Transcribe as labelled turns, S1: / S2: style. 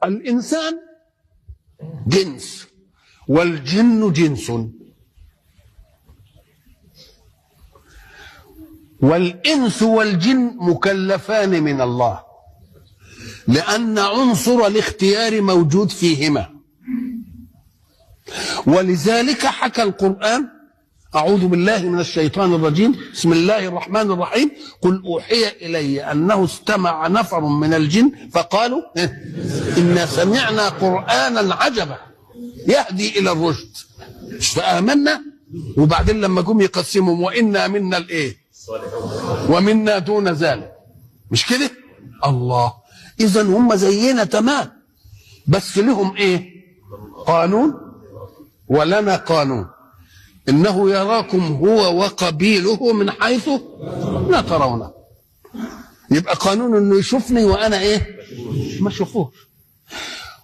S1: الإنسان جنس والجن جنس، والإنس والجن مكلفان من الله، لأن عنصر الاختيار موجود فيهما. ولذلك حكى القرآن: أعوذ بالله من الشيطان الرجيم، بسم الله الرحمن الرحيم، قل أوحي إلي أنه استمع نفر من الجن فقالوا إنا سمعنا قرآنا عجبا يهدي إلى الرشد فآمنا. وبعدين لما جم يقسمهم وإنا منا الإيه ومنا دون ذلك، مش كده؟ الله، إذا هم زينا تمام، بس لهم إيه؟ قانون ولنا قانون. إنه يراكم هو وقبيله من حيث لا ترونه. يبقى قانون إنه يشوفني وأنا إيه؟ ما أشوفوش.